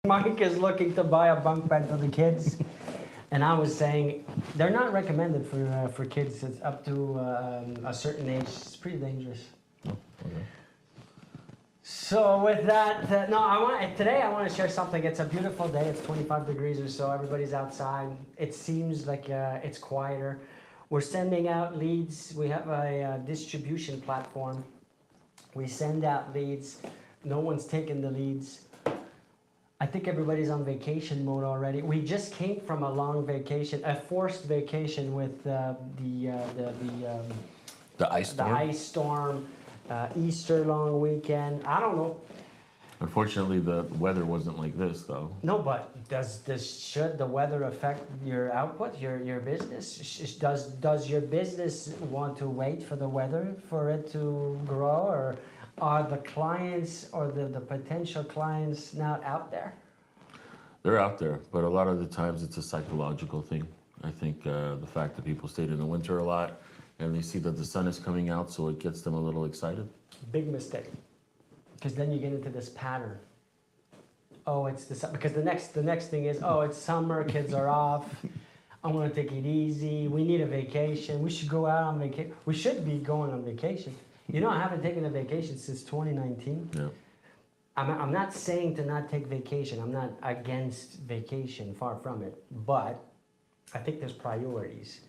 Mike is looking to buy a bunk bed for the kids, and I was saying they're not recommended for kids. It's up to a certain age. It's pretty dangerous. Oh, okay. So with that, today I want to share something. It's a beautiful day. It's 25 degrees or so. Everybody's outside. It seems like it's quieter. We're sending out leads. We have a distribution platform. We send out leads. No one's taking the leads. I think everybody's on vacation mode already. We just came from a long vacation, a forced vacation with The ice the storm. ice storm, Easter long weekend. I don't know. Unfortunately, the weather wasn't like this, though. No, but should the weather affect your output, your business? Does your business want to wait for the weather for it to grow, or are the clients or the potential clients not out there? They're out there, but a lot of the times it's a psychological thing. I think the fact that people stayed in the winter a lot and they see that the sun is coming out, so it gets them a little excited. Big mistake, because then you get into this pattern. Oh, it's because the next thing is, oh, it's summer, kids are off. I'm gonna take it easy. We need a vacation. We should go out on vacation. We should be going on vacation. You know, I haven't taken a vacation since 2019. Yeah. I'm not saying to not take vacation. I'm not against vacation, far from it. But I think there's priorities.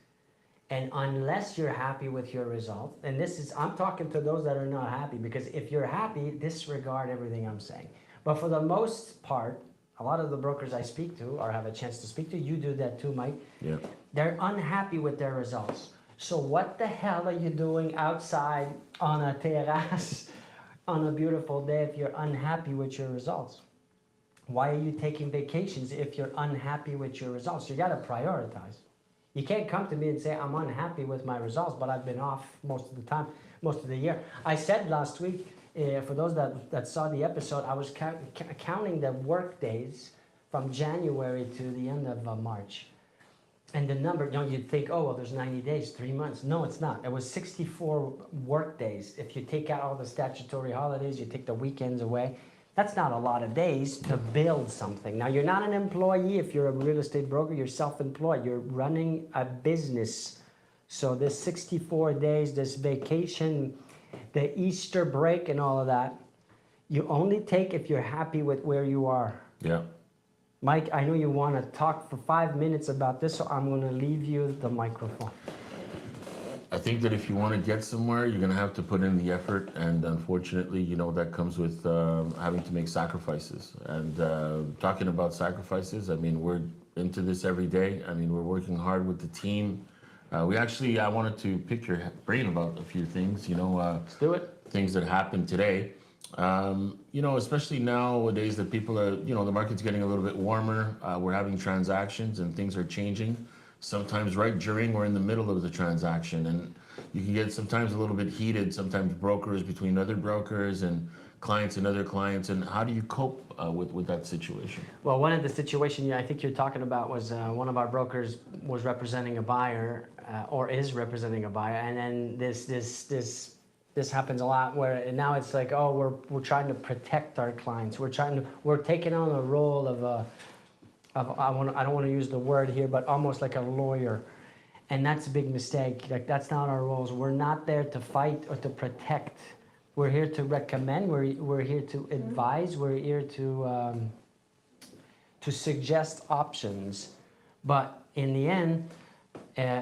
And unless you're happy with your results, and I'm talking to those that are not happy, because if you're happy, disregard everything I'm saying. But for the most part, a lot of the brokers I speak to or have a chance to speak to, you do that too, Mike. Yeah. They're unhappy with their results. So what the hell are you doing outside on a terrace on a beautiful day if you're unhappy with your results? Why are you taking vacations if you're unhappy with your results? You got to prioritize. You can't come to me and say, I'm unhappy with my results, but I've been off most of the time, most of the year. I said last week, for those that saw the episode, I was counting the work days from January to the end of March. And the number, you'd think, oh, well, there's 90 days, 3 months. No, it's not. It was 64 work days. If you take out all the statutory holidays, you take the weekends away, that's not a lot of days to build something. Now, you're not an employee. If you're a real estate broker, you're self-employed. You're running a business. So this 64 days, this vacation, the Easter break and all of that, you only take if you're happy with where you are. Yeah. Mike, I know you want to talk for 5 minutes about this, so I'm going to leave you the microphone. I think that if you want to get somewhere, you're going to have to put in the effort. And unfortunately, that comes with having to make sacrifices. And talking about sacrifices, I mean, we're into this every day. I mean, we're working hard with the team. I wanted to pick your brain about a few things, Let's do it. things that happened today. Especially nowadays that people are, the market's getting a little bit warmer. We're having transactions and things are changing. Sometimes right during or in the middle of the transaction. And you can get sometimes a little bit heated, sometimes brokers between other brokers and clients and other clients. And how do you cope with that situation? Well, one of the situations I think you're talking about was one of our brokers was representing a buyer or is representing a buyer. And then this happens a lot where now it's like, oh, we're trying to protect our clients. We're taking on a role of I don't want to use the word here, but almost like a lawyer. And that's a big mistake. Like, that's not our roles. We're not there to fight or to protect. We're here to recommend. We're here to advise. We're here to suggest options. But in the end,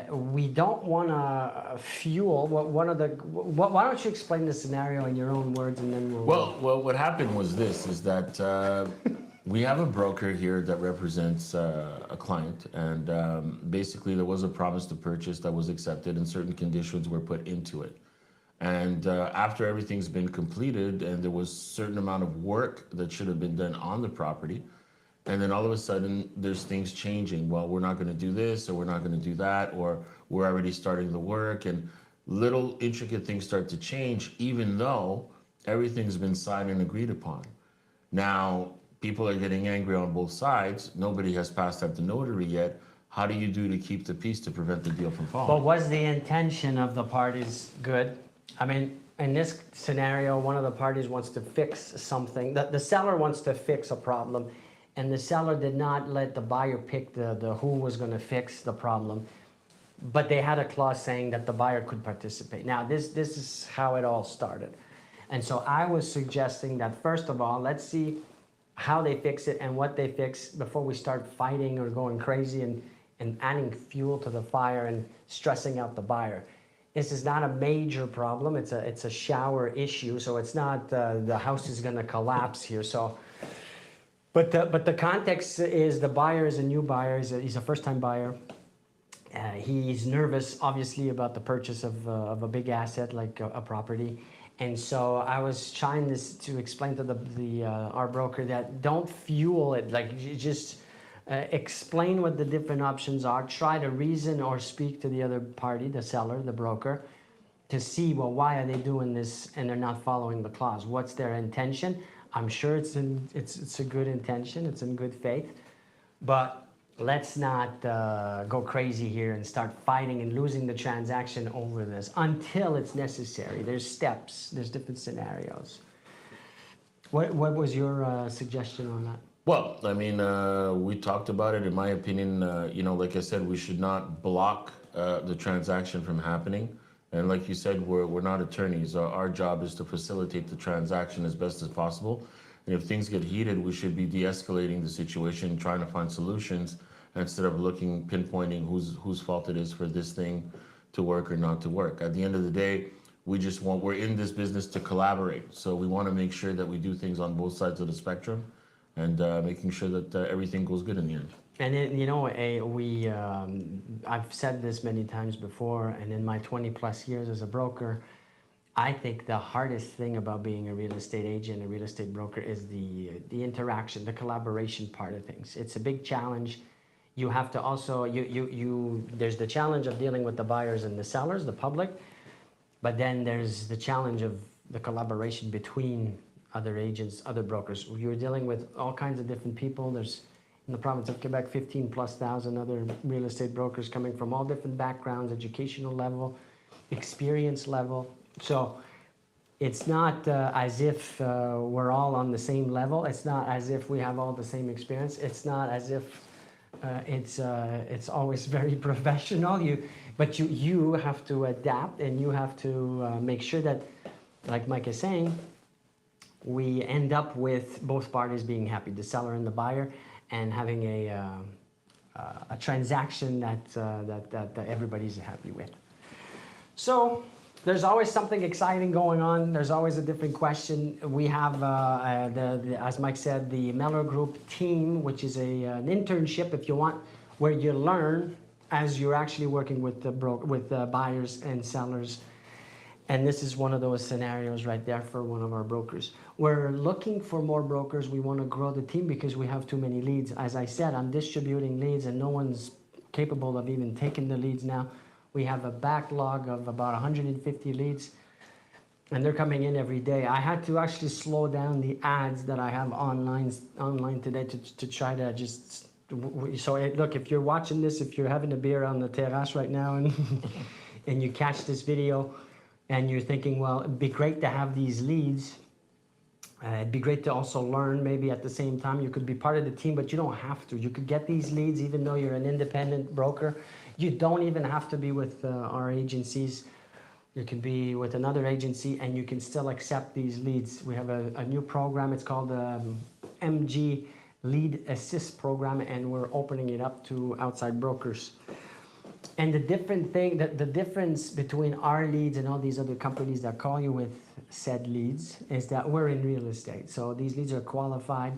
we don't want to fuel why don't you explain the scenario in your own words, and then Well, what happened was this, is that we have a broker here that represents a client, and basically there was a promise to purchase that was accepted and certain conditions were put into it. And after everything's been completed and there was a certain amount of work that should have been done on the property, and then all of a sudden there's things changing. Well, we're not going to do this, or we're not going to do that, or we're already starting the work, and little intricate things start to change even though everything's been signed and agreed upon. Now, people are getting angry on both sides. Nobody has passed at the notary yet. How do you do to keep the peace to prevent the deal from falling? But was the intention of the parties good? I mean, in this scenario, one of the parties wants to fix something. The seller wants to fix a problem. and the seller did not let the buyer pick the who was going to fix the problem, but they had a clause saying that the buyer could participate. Now, this is how it all started. And so I was suggesting that, first of all, let's see how they fix it and what they fix before we start fighting or going crazy and adding fuel to the fire and stressing out the buyer. This is not a major problem. It's a shower issue, so it's not the house is going to collapse here. So, but the context is the buyer is a new buyer. He's a first-time buyer. He's nervous, obviously, about the purchase of a big asset like a property. And so I was trying to explain to our broker that don't fuel it. Like, you just explain what the different options are. Try to reason or speak to the other party, the seller, the broker, to see, well, why are they doing this and they're not following the clause? What's their intention? I'm sure it's a good intention. It's in good faith. But let's not go crazy here and start fighting and losing the transaction over this until it's necessary. There's steps. There's different scenarios. What was your suggestion on that? Well, I mean, we talked about it. In my opinion, like I said, we should not block the transaction from happening. And like you said, we're not attorneys. Our job is to facilitate the transaction as best as possible. And if things get heated, we should be de-escalating the situation, trying to find solutions instead of pinpointing whose fault it is for this thing to work or not to work. At the end of the day, we're in this business to collaborate. So we want to make sure that we do things on both sides of the spectrum and making sure that everything goes good in the end. And I've said this many times before, and in my 20 plus years as a broker, I think the hardest thing about being a real estate agent, a real estate broker, is the interaction, the collaboration part of things. It's a big challenge. You have to also, there's the challenge of dealing with the buyers and the sellers, the public, but then there's the challenge of the collaboration between other agents, other brokers. You're dealing with all kinds of different people. There's, in the province of Quebec, 15,000+ other real estate brokers coming from all different backgrounds, educational level, experience level. So it's not as if we're all on the same level. It's not as if we have all the same experience. It's not as if it's always very professional. But you have to adapt, and you have to make sure that, like Mike is saying, we end up with both parties being happy, the seller and the buyer, and having a transaction that everybody's happy with. So there's always something exciting going on. There's always a different question. We have, as Mike said, the Mellor Group team, which is an internship, if you want, where you learn as you're actually working with the buyers and sellers. And this is one of those scenarios right there for one of our brokers. We're looking for more brokers. We want to grow the team because we have too many leads. As I said, I'm distributing leads and no one's capable of even taking the leads now. We have a backlog of about 150 leads, and they're coming in every day. I had to actually slow down the ads that I have online today to try to just... So look, if you're watching this, if you're having a beer on the terrace right now and, and you catch this video and you're thinking, well, it'd be great to have these leads. It'd be great to also learn maybe at the same time. You could be part of the team, but you don't have to. You could get these leads even though you're an independent broker. You don't even have to be with our agencies. You can be with another agency and you can still accept these leads. We have a new program. It's called the MG Lead Assist program, and we're opening it up to outside brokers. And the difference between our leads and all these other companies that call you with said leads is that we're in real estate. So these leads are qualified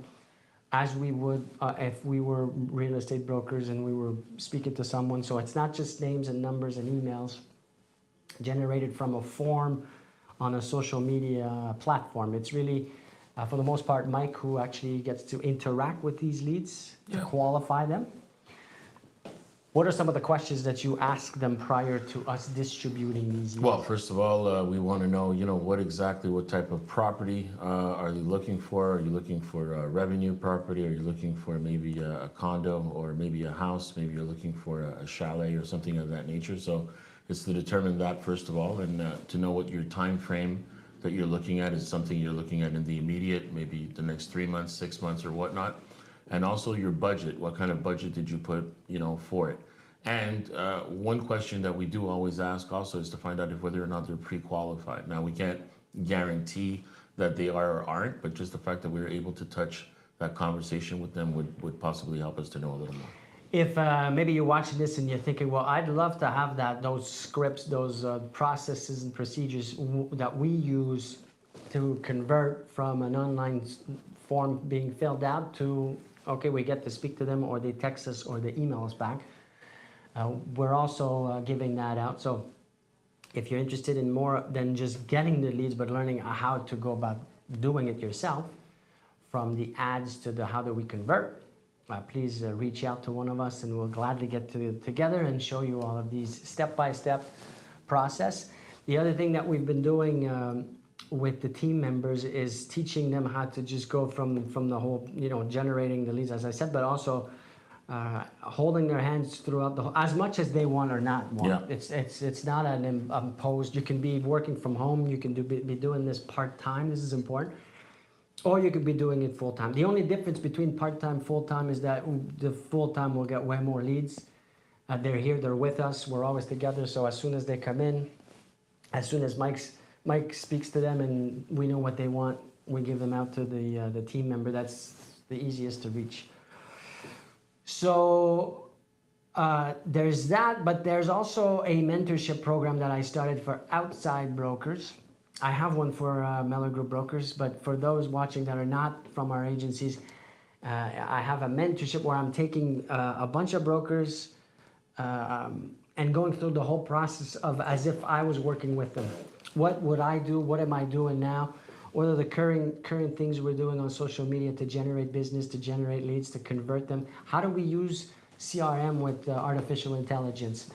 as we would if we were real estate brokers and we were speaking to someone. So it's not just names and numbers and emails generated from a form on a social media platform. It's really, for the most part, Mike who actually gets to interact with these leads to qualify them. What are some of the questions that you ask them prior to us distributing these leads? Well, first of all, we want to know, what type of property are you looking for? Are you looking for a revenue property? Are you looking for maybe a condo or maybe a house? Maybe you're looking for a chalet or something of that nature. So it's to determine that first of all, and to know what your time frame that you're looking at is something you're looking at in the immediate, maybe the next 3 months, 6 months or whatnot. and also your budget. What kind of budget did you put, for it? And one question that we do always ask also is to find out if whether or not they're pre-qualified. Now, we can't guarantee that they are or aren't, but just the fact that we're able to touch that conversation with them would possibly help us to know a little more. If maybe you're watching this and you're thinking, well, I'd love to have those scripts, those processes and procedures that we use to convert from an online form being filled out to, okay, we get to speak to them, or they text us, or they email us back. We're also giving that out. So if you're interested in more than just getting the leads, but learning how to go about doing it yourself, from the ads to the how do we convert, please reach out to one of us, and we'll gladly get together and show you all of these step-by-step process. The other thing that we've been doing with the team members is teaching them how to just go from the whole, generating the leads, as I said, but also holding their hands throughout the whole, as much as they want or not want. Yeah. It's not an imposed. You can be working from home. You can be doing this part-time. This is important. Or you could be doing it full-time. The only difference between part-time and full-time is that the full-time will get way more leads. They're here, they're with us, we're always together. So as soon as they come in, as soon as Mike speaks to them and we know what they want, we give them out to the team member. That's the easiest to reach. So there's that, but there's also a mentorship program that I started for outside brokers. I have one for Mellor Group brokers, but for those watching that are not from our agencies, I have a mentorship where I'm taking a bunch of brokers and going through the whole process of as if I was working with them. What would I do? What am I doing now? What are the current things we're doing on social media to generate business, to generate leads, to convert them? How do we use CRM with artificial intelligence?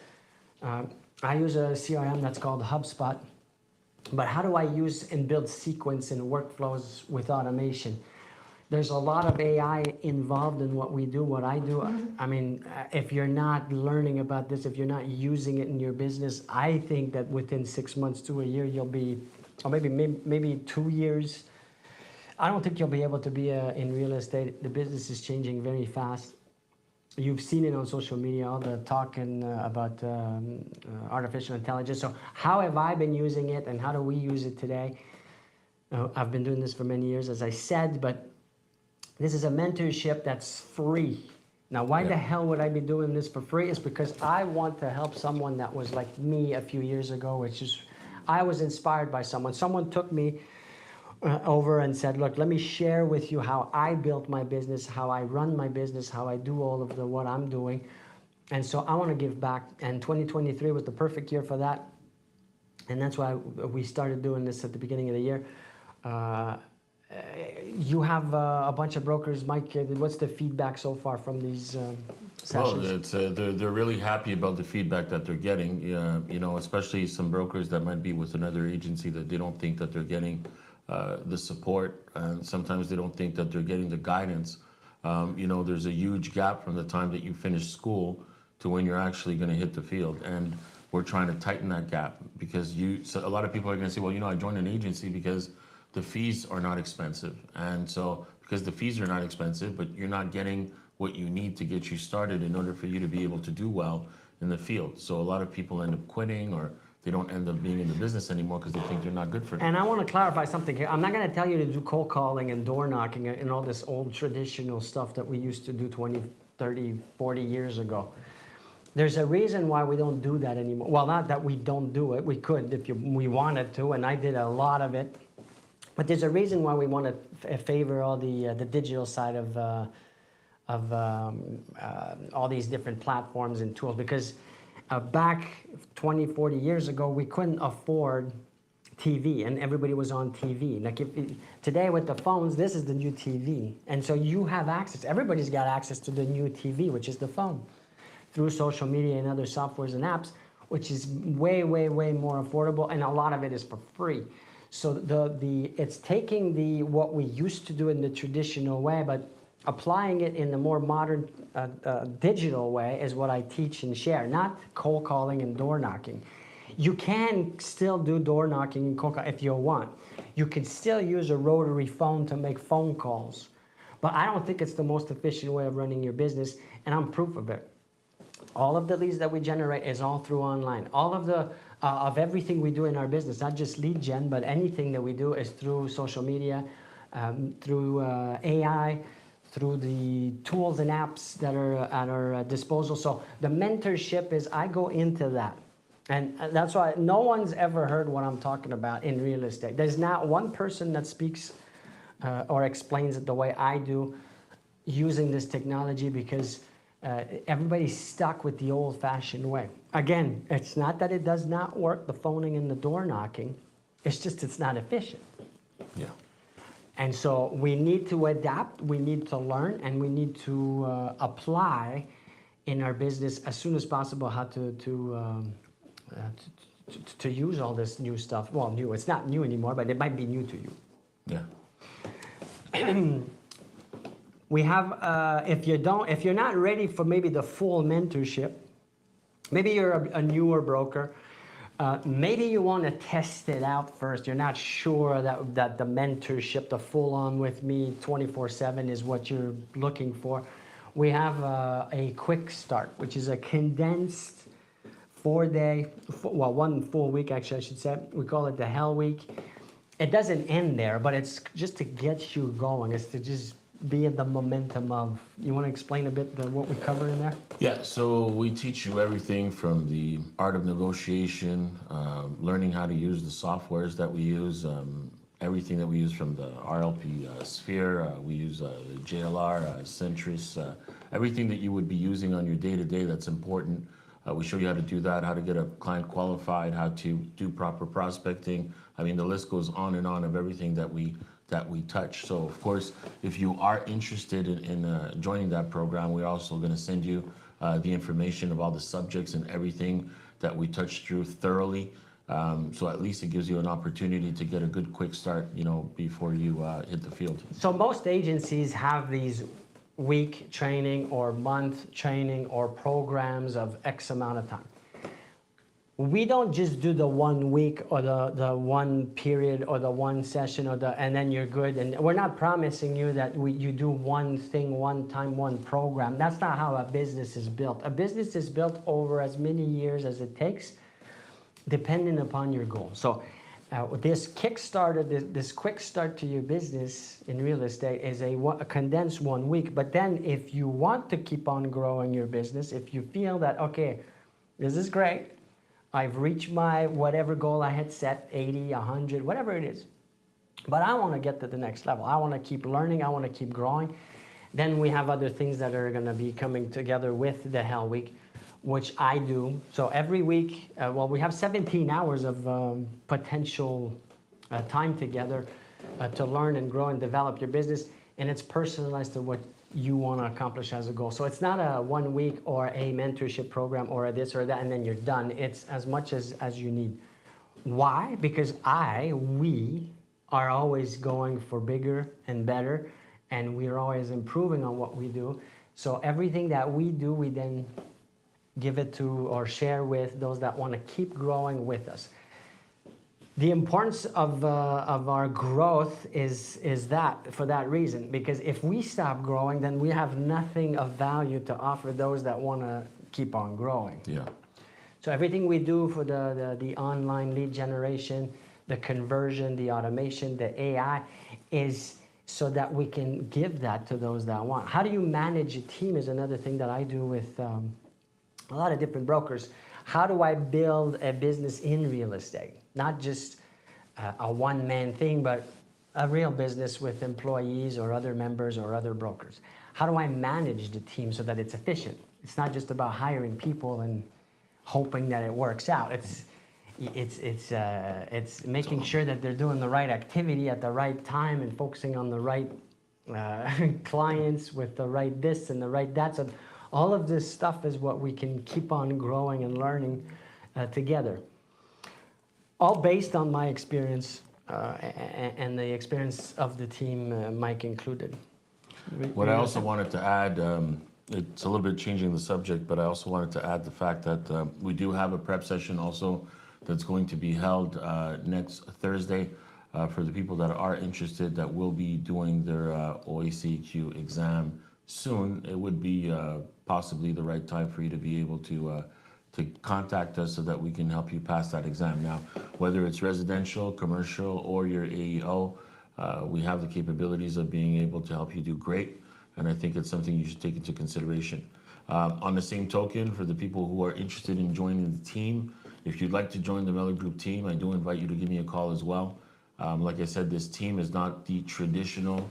I use a CRM that's called HubSpot. But how do I use and build sequence and workflows with automation? There's a lot of AI involved in what we do, what I do. I mean, if you're not learning about this, if you're not using it in your business, I think that within 6 months to a year, you'll be, or maybe 2 years. I don't think you'll be able to be in real estate. The business is changing very fast. You've seen it on social media, all the talking about artificial intelligence. So how have I been using it, and how do we use it today? I've been doing this for many years, as I said, but this is a mentorship that's free. Now, why the hell would I be doing this for free? It's because I want to help someone that was like me a few years ago, which is I was inspired by someone. Someone took me over and said, look, let me share with you how I built my business, how I run my business, how I do all of what I'm doing. And so I want to give back. And 2023 was the perfect year for that. And that's why we started doing this at the beginning of the year. You have a bunch of brokers. Mike, what's the feedback so far from these sessions? Well, they're really happy about the feedback that they're getting, especially some brokers that might be with another agency that they don't think that they're getting the support, and sometimes they don't think that they're getting the guidance. There's a huge gap from the time that you finish school to when you're actually going to hit the field, and we're trying to tighten that gap because so a lot of people are going to say, well, I joined an agency because the fees are not expensive, and so because the fees are not expensive, but you're not getting what you need to get you started in order for you to be able to do well in the field. So a lot of people end up quitting, or they don't end up being in the business anymore because they think they're not good for it. And I want to clarify something here. I'm not going to tell you to do cold calling and door knocking and all this old traditional stuff that we used to do 20, 30, 40 years ago. There's a reason why we don't do that anymore. Well, not that we don't do it. We could if we wanted to, and I did a lot of it. But there's a reason why we want to favor all the digital side of all these different platforms and tools, because back 20, 40 years ago, we couldn't afford TV, and everybody was on TV. Like today with the phones, this is the new TV. And so you have access. Everybody's got access to the new TV, which is the phone, through social media and other softwares and apps, which is way, way, way more affordable, and a lot of it is for free. So it's taking what we used to do in the traditional way, but applying it in the more modern digital way is what I teach and share, not cold calling and door knocking. You can still do door knocking and cold calling if you want. You can still use a rotary phone to make phone calls, But I don't think it's the most efficient way of running your business, and I'm proof of it. All of the leads that we generate is all through online. All of the of everything we do in our business, not just lead gen, but anything that we do is through social media, through AI, through the tools and apps that are at our disposal. So the mentorship is, I go into that. And that's why no one's ever heard what I'm talking about in real estate. There's not one person that speaks or explains it the way I do using this technology, because everybody's stuck with the old-fashioned way. Again, it's not that it does not work, the phoning and the door knocking. It's just it's not efficient. Yeah. And so we need to adapt, we need to learn, and we need to apply in our business as soon as possible how to use all this new stuff. Well, new, it's not new anymore, but it might be new to you. Yeah. We have, if you're not ready for maybe the full mentorship, maybe you're a newer broker, maybe you want to test it out first. You're not sure that the mentorship, the full on with me 24/7 is what you're looking for. We have a quick start, which is a condensed 4-day, well, 1 full week actually I should say. We call it the Hell Week. It doesn't end there, but it's just to get you going. It's to just be in the momentum of, you want to explain a bit what we cover in there? Yeah, so we teach you everything from the art of negotiation, learning how to use the softwares that we use, everything that we use from the RLP sphere. We use JLR, Centris, everything that you would be using on your day-to-day that's important. We show you how to do that, how to get a client qualified, how to do proper prospecting. I mean, the list goes on and on of everything that we touch. So of course, if you are interested in joining that program, we're also going to send you the information of all the subjects and everything that we touched through thoroughly. So at least it gives you an opportunity to get a good quick start, before you hit the field. So most agencies have these week training or month training or programs of X amount of time. We don't just do the 1 week or the one period or the one session and then you're good. And we're not promising you that you do one thing, one time, one program. That's not how a business is built. A business is built over as many years as it takes, depending upon your goal. So this Kickstarter, this quick start to your business in real estate is a condensed 1 week. But then if you want to keep on growing your business, if you feel that, okay, this is great, I've reached my whatever goal I had set, 80, 100, whatever it is, but I want to get to the next level. I want to keep learning. I want to keep growing. Then we have other things that are going to be coming together with the Hell Week, which I do. So every week, we have 17 hours of potential time together to learn and grow and develop your business, and it's personalized to what you want to accomplish as a goal. So it's not a 1 week or a mentorship program or a this or that and then you're done. It's as much as you need. Why? Because we are always going for bigger and better, and we're always improving on what we do. So everything that we do, we then give it to or share with those that want to keep growing with us. The importance of our growth is that for that reason, because if we stop growing, then we have nothing of value to offer those that want to keep on growing. Yeah. So everything we do for the online lead generation, the conversion, the automation, the AI is so that we can give that to those that want. How do you manage a team is another thing that I do with a lot of different brokers. How do I build a business in real estate? Not just a one-man thing, but a real business with employees or other members or other brokers. How do I manage the team so that it's efficient? It's not just about hiring people and hoping that it works out. It's making sure that they're doing the right activity at the right time and focusing on the right clients with the right this and the right that. So all of this stuff is what we can keep on growing and learning together. All based on my experience and the experience of the team, Mike included. What I also wanted to add, it's a little bit changing the subject, but I also wanted to add the fact that we do have a prep session also that's going to be held next Thursday. for the people that are interested that will be doing their Oaciq exam soon, it would be possibly the right time for you to be able to contact us so that we can help you pass that exam. Now, whether it's residential, commercial, or your AEO, we have the capabilities of being able to help you do great, and I think it's something you should take into consideration. On the same token, for the people who are interested in joining the team, if you'd like to join the Mellor Group team, I do invite you to give me a call as well. Like I said, this team is not the traditional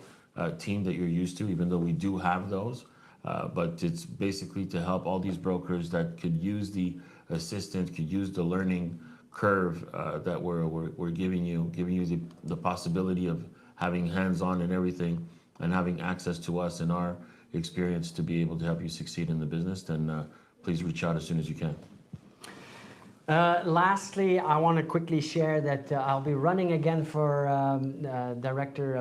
team that you're used to, even though we do have those. But it's basically to help all these brokers that could use the assistance, could use the learning curve that we're giving you the possibility of having hands-on and everything, and having access to us and our experience to be able to help you succeed in the business. Then please reach out as soon as you can. Lastly, I want to quickly share that I'll be running again for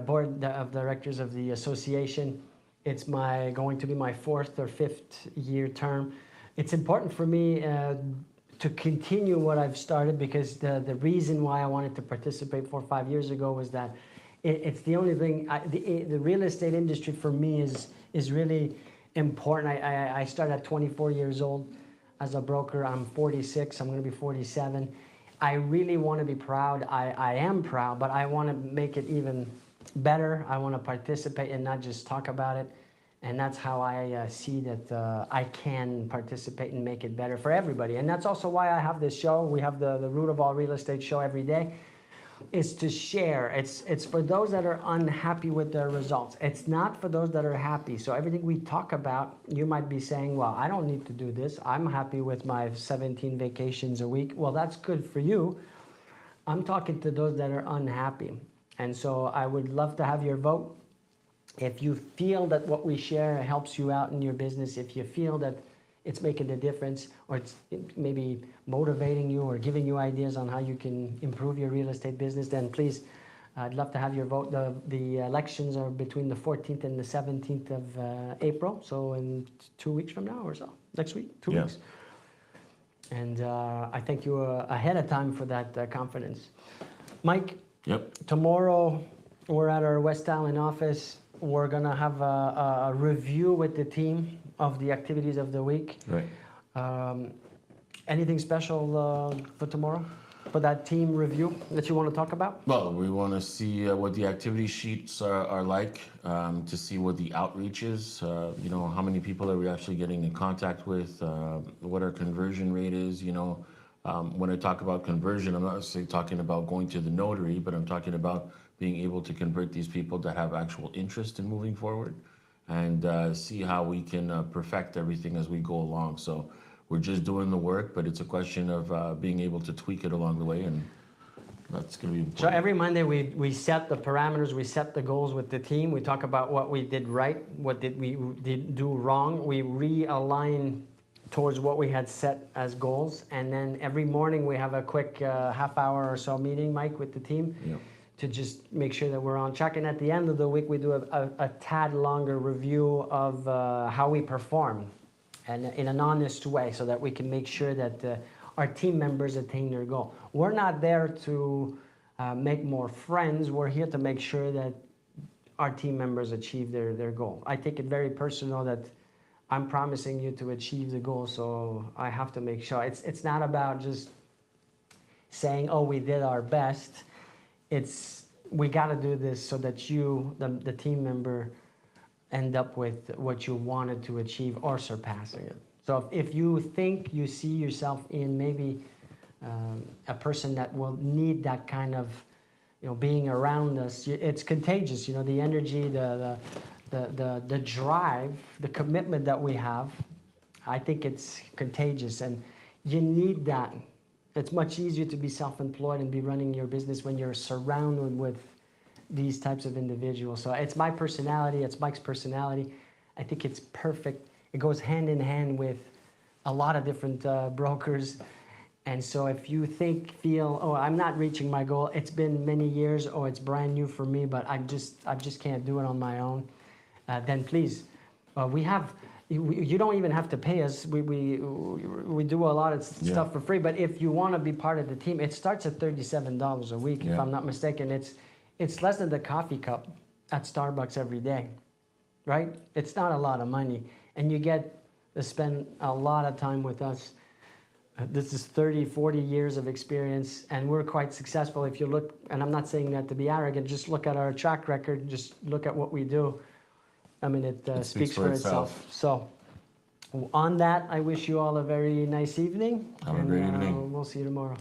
board of directors of the association. It's going to be my 4th or 5th year term. It's important for me to continue what I've started, because the reason why I wanted to participate 4 or 5 years ago was that it's the only thing. The real estate industry for me is really important. I started at 24 years old as a broker. I'm 46. I'm going to be 47. I really want to be proud. I am proud, but I want to make it even better. I want to participate and not just talk about it. And that's how I see that I can participate and make it better for everybody. And that's also why I have this show. We have the Root of All Real Estate show every day. Is to share. It's for those that are unhappy with their results. It's not for those that are happy. So everything we talk about, you might be saying, well, I don't need to do this. I'm happy with my 17 vacations a week. Well, that's good for you. I'm talking to those that are unhappy. And so I would love to have your vote. If you feel that what we share helps you out in your business, if you feel that it's making a difference, or it's maybe motivating you or giving you ideas on how you can improve your real estate business, then please, I'd love to have your vote. The elections are between the 14th and the 17th of April, so in 2 weeks from now or so, next week, 2 weeks. And I thank you ahead of time for that confidence. Mike, tomorrow we're at our West Island office. We're going to have a review with the team of the activities of the week. Right. Anything special for tomorrow, for that team review that you want to talk about? Well, we want to see what the activity sheets are like, to see what the outreach is, how many people are we actually getting in contact with, what our conversion rate is. When I talk about conversion, I'm not necessarily talking about going to the notary, but I'm talking about being able to convert these people that have actual interest in moving forward, and see how we can perfect everything as we go along. So we're just doing the work, but it's a question of being able to tweak it along the way, and that's going to be important. So every Monday we set the parameters, we set the goals with the team. We talk about what we did right, what did we do wrong. We realign towards what we had set as goals, and then every morning we have a quick half hour or so meeting, Mike, with the team. Yep. To just make sure that we're on track. And at the end of the week, we do a tad longer review of how we perform, and in an honest way, so that we can make sure that our team members attain their goal. We're not there to make more friends. We're here to make sure that our team members achieve their goal. I take it very personal that I'm promising you to achieve the goal, so I have to make sure. It's not about just saying, oh, we did our best. We got to do this so that you, the team member, end up with what you wanted to achieve or surpassing it. So if you think you see yourself in maybe a person that will need that kind of, being around us, it's contagious. The energy, the drive, the commitment that we have, I think it's contagious, and you need that. It's much easier to be self-employed and be running your business when you're surrounded with these types of individuals. So it's my personality, it's Mike's personality. I think it's perfect. It goes hand in hand with a lot of different brokers. And so if you feel, oh, I'm not reaching my goal, it's been many years, or it's brand new for me, but I just can't do it on my own, then please, we have You don't even have to pay us. We do a lot of stuff for free. But if you want to be part of the team, it starts at $37 a week, if I'm not mistaken. It's less than the coffee cup at Starbucks every day, right? It's not a lot of money, and you get to spend a lot of time with us. This is 30, 40 years of experience, and we're quite successful. If you look, and I'm not saying that to be arrogant, just look at our track record, just look at what we do. I mean, it speaks for itself. So, on that, I wish you all a very nice evening. Have a great evening. We'll see you tomorrow.